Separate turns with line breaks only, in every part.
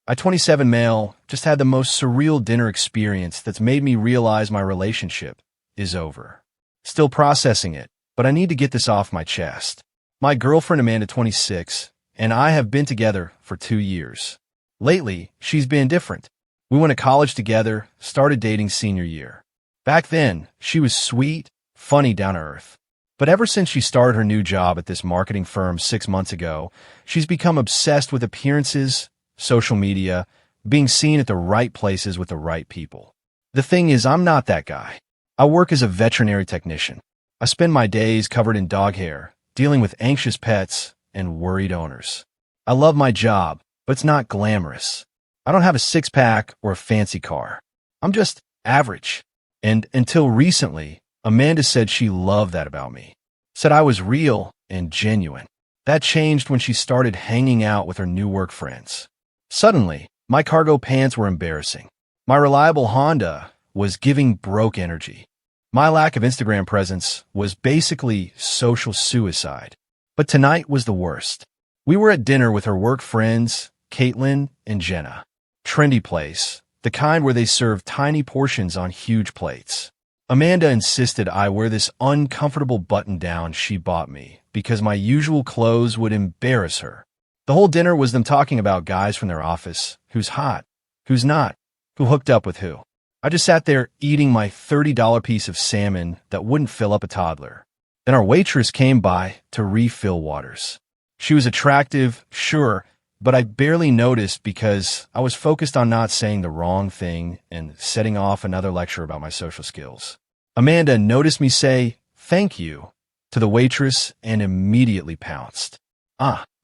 I, 27 male, just had the most surreal dinner experience that's made me realize my relationship is over. Still processing it, but I need to get this off my chest. My girlfriend Amanda, 26, and I have been together for 2 years. Lately, she's been different. We went to college together, started dating senior year. Back then, she was sweet, funny, down to earth. But ever since she started her new job at this marketing firm 6 months ago, she's become obsessed with appearances, social media, being seen at the right places with the right people. The thing is, I'm not that guy. I work as a veterinary technician. I spend my days covered in dog hair, dealing with anxious pets and worried owners. I love my job, but it's not glamorous. I don't have a six-pack or a fancy car. I'm just average. And until recently, Amanda said she loved that about me. Said I was real and genuine. That changed when she started hanging out with her new work friends. Suddenly, my cargo pants were embarrassing. My reliable Honda was giving broke energy. My lack of Instagram presence was basically social suicide. But tonight was the worst. We were at dinner with her work friends, Caitlin and Jenna. Trendy place, the kind where they serve tiny portions on huge plates. Amanda insisted I wear this uncomfortable button-down she bought me because my usual clothes would embarrass her. The whole dinner was them talking about guys from their office, who's hot, who's not, who hooked up with who. I just sat there eating my $30 piece of salmon that wouldn't fill up a toddler. Then our waitress came by to refill waters. She was attractive, sure, but I barely noticed because I was focused on not saying the wrong thing and setting off another lecture about my social skills. Amanda noticed me say, "Thank you," to the waitress and immediately pounced.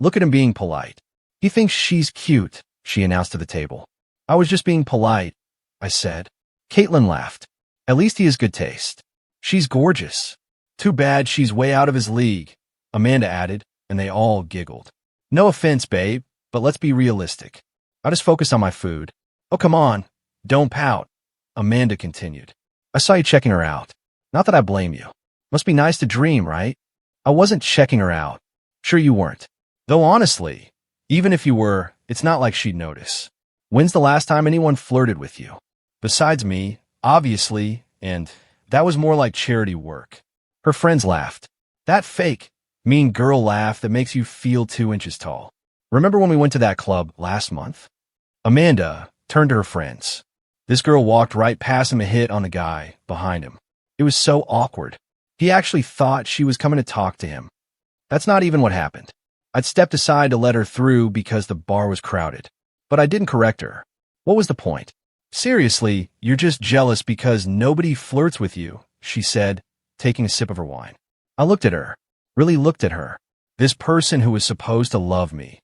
Look at him being polite. He thinks she's cute, she announced to the table. I was just being polite, I said. Caitlin laughed. At least he has good taste. She's gorgeous. Too bad she's way out of his league, Amanda added, and they all giggled. No offense, babe, but let's be realistic. I just focus on my food. Oh, come on. Don't pout, Amanda continued. I saw you checking her out. Not that I blame you. Must be nice to dream, right? I wasn't checking her out. Sure you weren't. Though honestly, even if you were, it's not like she'd notice. When's the last time anyone flirted with you? Besides me, obviously, and that was more like charity work. Her friends laughed. That fake, mean girl laugh that makes you feel 2 inches tall. Remember when we went to that club last month? Amanda turned to her friends. This girl walked right past him and hit on the guy behind him. It was so awkward. He actually thought she was coming to talk to him. That's not even what happened. I'd stepped aside to let her through because the bar was crowded. But I didn't correct her. What was the point? Seriously, you're just jealous because nobody flirts with you, she said, taking a sip of her wine. I looked at her, really looked at her. This person who was supposed to love me,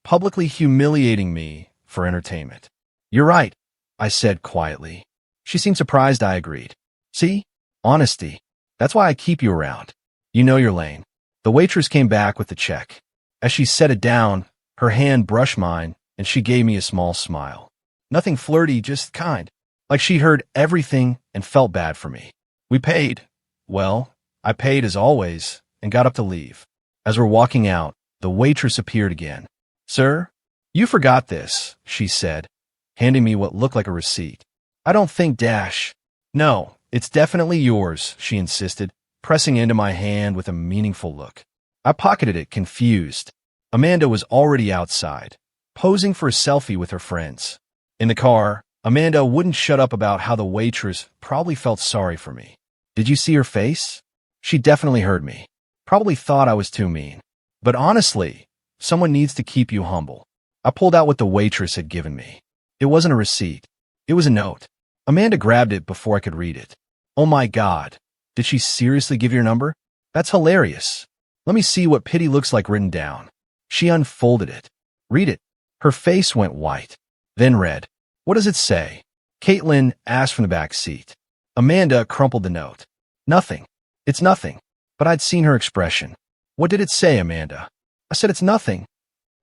publicly humiliating me for entertainment. You're right, I said quietly. She seemed surprised I agreed. See? Honesty. That's why I keep you around. You know your lane. The waitress came back with the check. As she set it down, her hand brushed mine, and she gave me a small smile. Nothing flirty, just kind. Like she'd heard everything and felt bad for me. We paid. Well, I paid as always and got up to leave. As we're walking out, the waitress appeared again. Sir, you forgot this, she said, handing me what looked like a receipt. I don't think dash. No, it's definitely yours, she insisted, pressing into my hand with a meaningful look. I pocketed it, confused. Amanda was already outside, posing for a selfie with her friends. In the car, Amanda wouldn't shut up about how the waitress probably felt sorry for me. Did you see her face? She definitely heard me. Probably thought I was too mean. But honestly, someone needs to keep you humble. I pulled out what the waitress had given me. It wasn't a receipt. It was a note. Amanda grabbed it before I could read it. Oh my God. Did she seriously give your number? That's hilarious. Let me see what pity looks like written down. She unfolded it. Read it. Her face went white. Then read. What does it say? Caitlin asked from the back seat. Amanda crumpled the note. Nothing. It's nothing. But I'd seen her expression. What did it say, Amanda? I said it's nothing.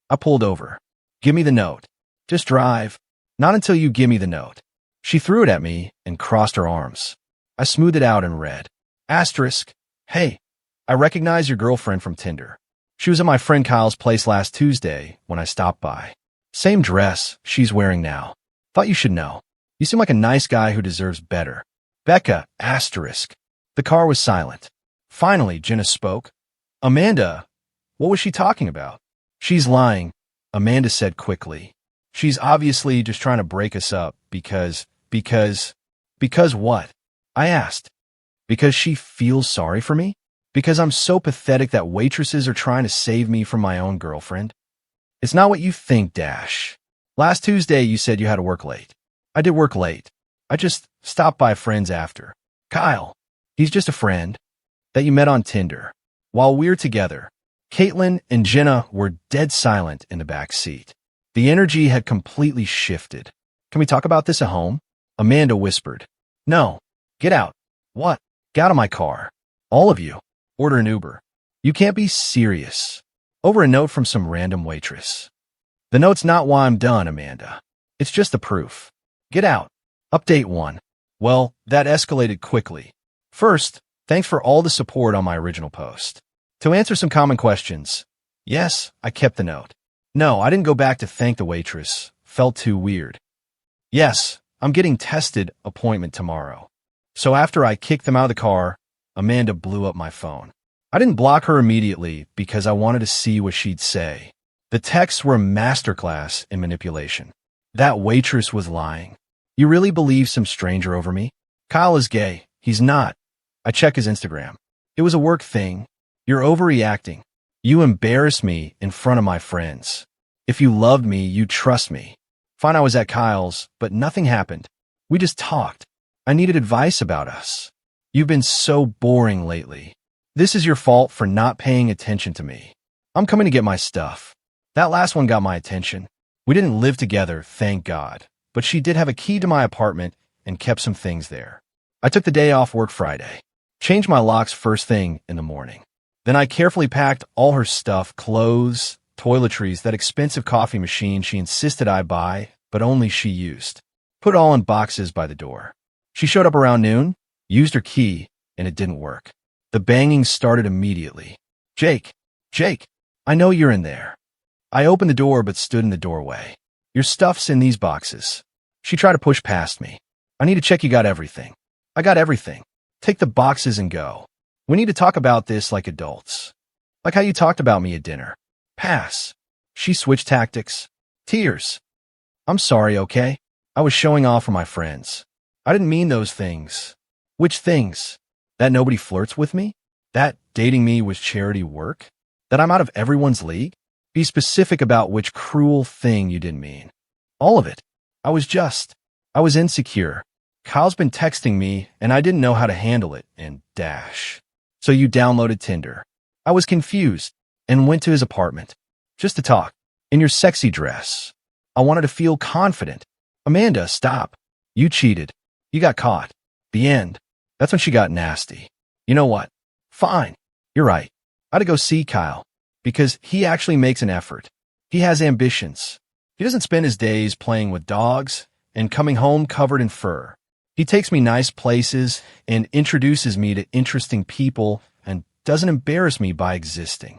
I pulled over. Give me the note. Just drive. Not until you give me the note. She threw it at me and crossed her arms. I smoothed it out and read. Asterisk. Hey, I recognize your girlfriend from Tinder. She was at my friend Kyle's place last Tuesday when I stopped by. Same dress she's wearing now. Thought you should know. You seem like a nice guy who deserves better. Becca, asterisk. The car was silent. Finally, Jenna spoke. Amanda, what was she talking about? She's lying, Amanda said quickly. She's obviously just trying to break us up because what? I asked. Because she feels sorry for me? Because I'm so pathetic that waitresses are trying to save me from my own girlfriend? It's not what you think, Dash. Last Tuesday you said you had to work late. I did work late. I just stopped by friends after. Kyle, he's just a friend that you met on Tinder. While we're together, Caitlin and Jenna were dead silent in the back seat. The energy had completely shifted. Can we talk about this at home? Amanda whispered. No. Get out. What? Get out of my car. All of you. Order an Uber. You can't be serious. Over a note from some random waitress. The note's not why I'm done, Amanda. It's just the proof. Get out. Update 1. Well, that escalated quickly. First, thanks for all the support on my original post. To answer some common questions, yes, I kept the note. No, I didn't go back to thank the waitress. Felt too weird. Yes, I'm getting tested appointment tomorrow. So after I kicked them out of the car, Amanda blew up my phone. I didn't block her immediately because I wanted to see what she'd say. The texts were a masterclass in manipulation. That waitress was lying. You really believe some stranger over me? Kyle is gay. He's not. I check his Instagram. It was a work thing. You're overreacting. You embarrass me in front of my friends. If you loved me, you'd trust me. Fine, I was at Kyle's, but nothing happened. We just talked. I needed advice about us. You've been so boring lately. This is your fault for not paying attention to me. I'm coming to get my stuff. That last one got my attention. We didn't live together, thank God, but she did have a key to my apartment and kept some things there. I took the day off work Friday. Changed my locks first thing in the morning. Then I carefully packed all her stuff, clothes, toiletries, that expensive coffee machine she insisted I buy, but only she used. Put it all in boxes by the door. She showed up around noon, used her key, and it didn't work. The banging started immediately. Jake, I know you're in there. I opened the door but stood in the doorway. Your stuff's in these boxes. She tried to push past me. I need to check you got everything. I got everything. Take the boxes and go. We need to talk about this like adults. Like how you talked about me at dinner. Pass. She switched tactics. Tears. I'm sorry, okay? I was showing off for my friends. I didn't mean those things. Which things? That nobody flirts with me? That dating me was charity work? That I'm out of everyone's league? Be specific about which cruel thing you didn't mean. All of it. I was insecure. Kyle's been texting me, and I didn't know how to handle it, and dash. So you downloaded Tinder. I was confused, and went to his apartment. Just to talk. In your sexy dress. I wanted to feel confident. Amanda, stop. You cheated. You got caught. The end. That's when she got nasty. You know what? Fine. You're right. I had to go see Kyle. Because he actually makes an effort. He has ambitions. He doesn't spend his days playing with dogs and coming home covered in fur. He takes me nice places and introduces me to interesting people and doesn't embarrass me by existing.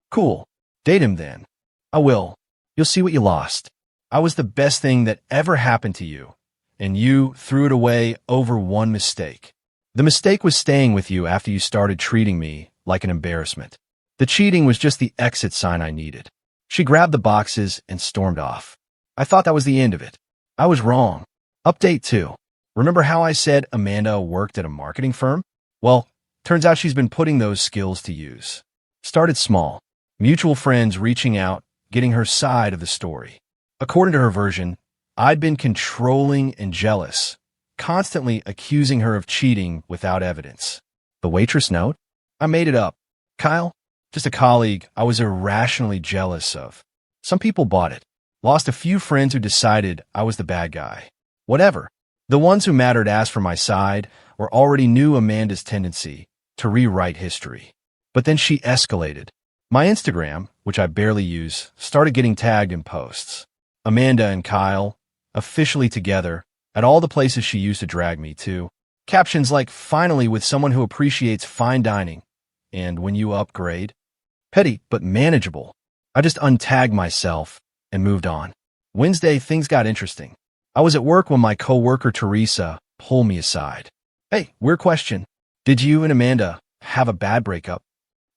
Cool. Date him then. I will. You'll see what you lost. I was the best thing that ever happened to you, and you threw it away over one mistake. The mistake was staying with you after you started treating me like an embarrassment. The cheating was just the exit sign I needed. She grabbed the boxes and stormed off. I thought that was the end of it. I was wrong. Update 2. Remember how I said Amanda worked at a marketing firm? Well, turns out she's been putting those skills to use. Started small. Mutual friends reaching out, getting her side of the story. According to her version, I'd been controlling and jealous, constantly accusing her of cheating without evidence. The waitress note? I made it up. Kyle? Just a colleague I was irrationally jealous of. Some people bought it. Lost a few friends who decided I was the bad guy. Whatever. The ones who mattered asked for my side or already knew Amanda's tendency to rewrite history. But then she escalated. My Instagram, which I barely use, started getting tagged in posts. Amanda and Kyle, officially together, at all the places she used to drag me to. Captions like, finally with someone who appreciates fine dining, and when you upgrade. Petty, but manageable. I just untagged myself and moved on. Wednesday, things got interesting. I was at work when my coworker Teresa pulled me aside. Hey, weird question. Did you and Amanda have a bad breakup?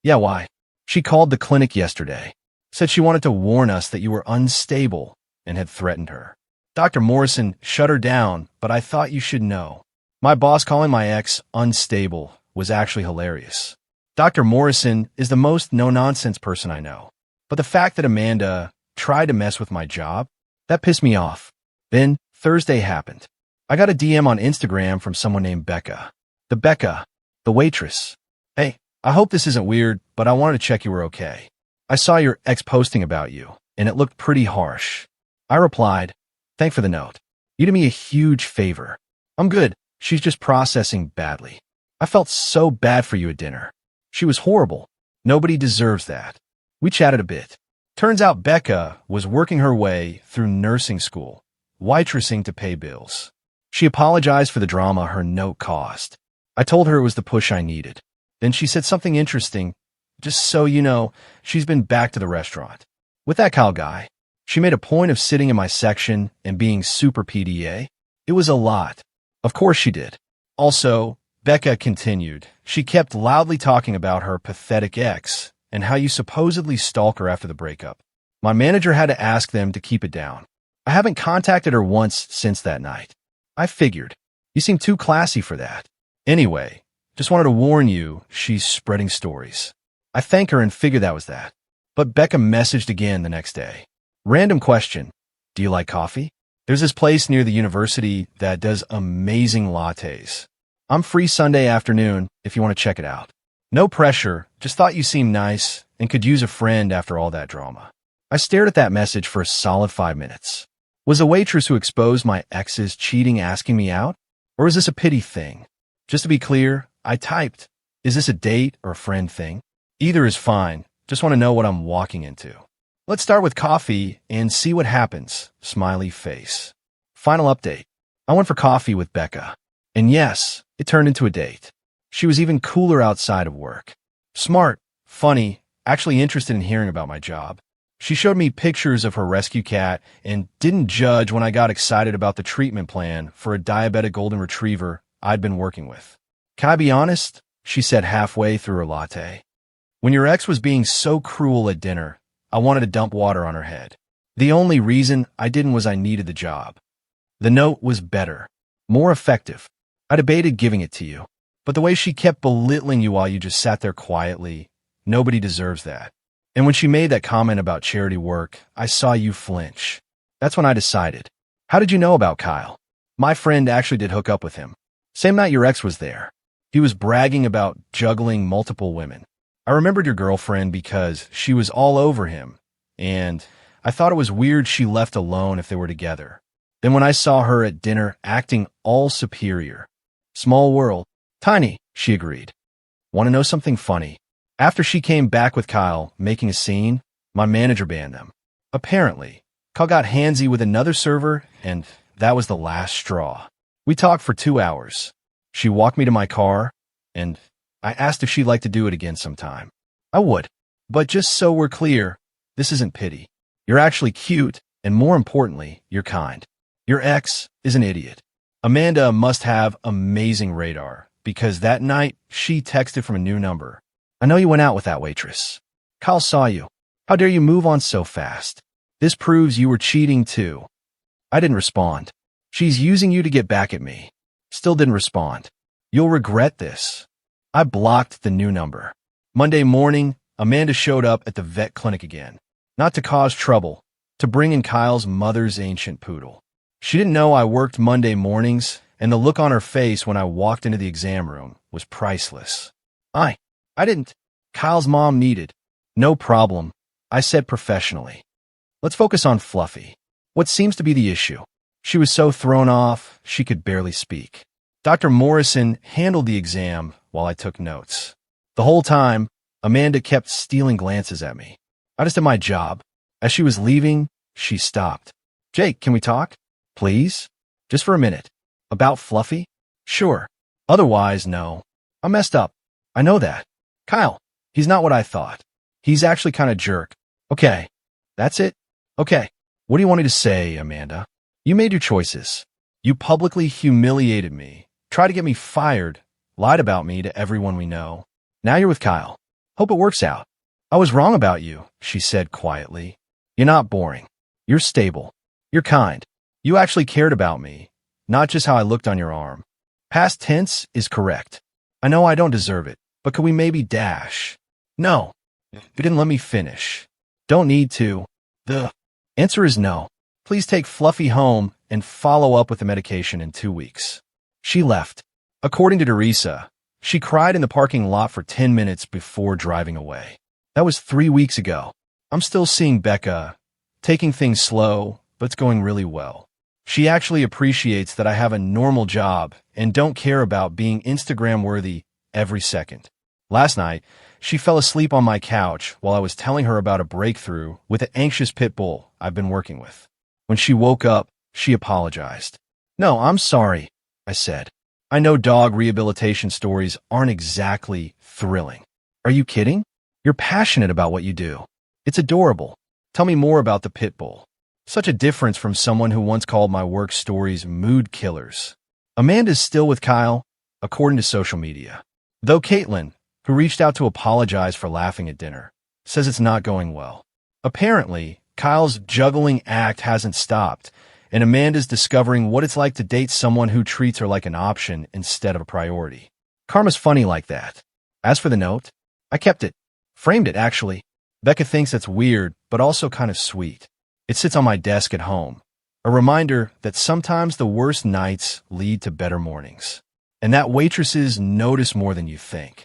Yeah, why? She called the clinic yesterday. Said she wanted to warn us that you were unstable and had threatened her. Dr. Morrison shut her down, but I thought you should know. My boss calling my ex unstable was actually hilarious. Dr. Morrison is the most no-nonsense person I know. But the fact that Amanda tried to mess with my job, that pissed me off. Then Thursday happened. I got a DM on Instagram from someone named Becca. The waitress. Hey, I hope this isn't weird, but I wanted to check you were okay. I saw your ex posting about you, and it looked pretty harsh. I replied, thanks for the note. You did me a huge favor. I'm good. She's just processing badly. I felt so bad for you at dinner. She was horrible. Nobody deserves that. We chatted a bit. Turns out Becca was working her way through nursing school, waitressing to pay bills. She apologized for the drama her note caused. I told her it was the push I needed. Then she said something interesting. Just so you know, she's been back to the restaurant. With that Kyle guy, she made a point of sitting in my section and being super PDA. It was a lot. Of course she did. Also, Becca continued. She kept loudly talking about her pathetic ex and how you supposedly stalk her after the breakup. My manager had to ask them to keep it down. I haven't contacted her once since that night. I figured. You seem too classy for that. Anyway, just wanted to warn you, she's spreading stories. I thank her and figured that was that. But Becca messaged again the next day. Random question. Do you like coffee? There's this place near the university that does amazing lattes. I'm free Sunday afternoon if you want to check it out. No pressure, just thought you seemed nice and could use a friend after all that drama. I stared at that message for a solid 5 minutes. Was the waitress who exposed my ex's cheating asking me out? Or is this a pity thing? Just to be clear, I typed, is this a date or a friend thing? Either is fine, just want to know what I'm walking into. Let's start with coffee and see what happens, smiley face. Final update. I went for coffee with Becca. And yes, it turned into a date. She was even cooler outside of work. Smart, funny, actually interested in hearing about my job. She showed me pictures of her rescue cat and didn't judge when I got excited about the treatment plan for a diabetic golden retriever I'd been working with. Can I be honest? She said halfway through her latte. When your ex was being so cruel at dinner, I wanted to dump water on her head. The only reason I didn't was I needed the job. The note was better, more effective. I debated giving it to you, but the way she kept belittling you while you just sat there quietly, nobody deserves that. And when she made that comment about charity work, I saw you flinch. That's when I decided. How did you know about Kyle? My friend actually did hook up with him. Same night your ex was there. He was bragging about juggling multiple women. I remembered your girlfriend because she was all over him, and I thought it was weird she left alone if they were together. Then when I saw her at dinner acting all superior. Small world. Tiny, she agreed. Want to know something funny? After she came back with Kyle making a scene, my manager banned them. Apparently, Kyle got handsy with another server, and that was the last straw. We talked for 2 hours. She walked me to my car, and I asked if she'd like to do it again sometime. I would. But just so we're clear, this isn't pity. You're actually cute, and more importantly, you're kind. Your ex is an idiot. Amanda must have amazing radar, because that night she texted from a new number. I know you went out with that waitress. Kyle saw you. How dare you move on so fast? This proves you were cheating too. I didn't respond. She's using you to get back at me. Still didn't respond. You'll regret this. I blocked the new number. Monday morning, Amanda showed up at the vet clinic again. Not to cause trouble, to bring in Kyle's mother's ancient poodle. She didn't know I worked Monday mornings, and the look on her face when I walked into the exam room was priceless. I didn't. Kyle's mom needed. No problem, I said professionally. Let's focus on Fluffy. What seems to be the issue? She was so thrown off, she could barely speak. Dr. Morrison handled the exam while I took notes. The whole time, Amanda kept stealing glances at me. I just did my job. As she was leaving, she stopped. Jake, can we talk? Please? Just for a minute. About Fluffy? Sure. Otherwise, no. I messed up. I know that. Kyle, he's not what I thought. He's actually kind of jerk. Okay. That's it? Okay. What do you want me to say, Amanda? You made your choices. You publicly humiliated me, tried to get me fired, lied about me to everyone we know. Now you're with Kyle. Hope it works out. I was wrong about you, she said quietly. You're not boring. You're stable. You're kind. You actually cared about me, not just how I looked on your arm. Past tense is correct. I know I don't deserve it, but could we maybe dash? No. You didn't let me finish. Don't need to. The answer is no. Please take Fluffy home and follow up with the medication in 2 weeks. She left. According to Teresa, she cried in the parking lot for 10 minutes before driving away. That was 3 weeks ago. I'm still seeing Becca, taking things slow, but it's going really well. She actually appreciates that I have a normal job and don't care about being Instagram-worthy every second. Last night, she fell asleep on my couch while I was telling her about a breakthrough with an anxious pit bull I've been working with. When she woke up, she apologized. No, I'm sorry, I said. I know dog rehabilitation stories aren't exactly thrilling. Are you kidding? You're passionate about what you do. It's adorable. Tell me more about the pit bull. Such a difference from someone who once called my work stories mood killers. Amanda's still with Kyle, according to social media. Though Caitlin, who reached out to apologize for laughing at dinner, says it's not going well. Apparently, Kyle's juggling act hasn't stopped, and Amanda's discovering what it's like to date someone who treats her like an option instead of a priority. Karma's funny like that. As for the note, I kept it. Framed it, actually. Becca thinks it's weird, but also kind of sweet. It sits on my desk at home. A reminder that sometimes the worst nights lead to better mornings. And that waitresses notice more than you think.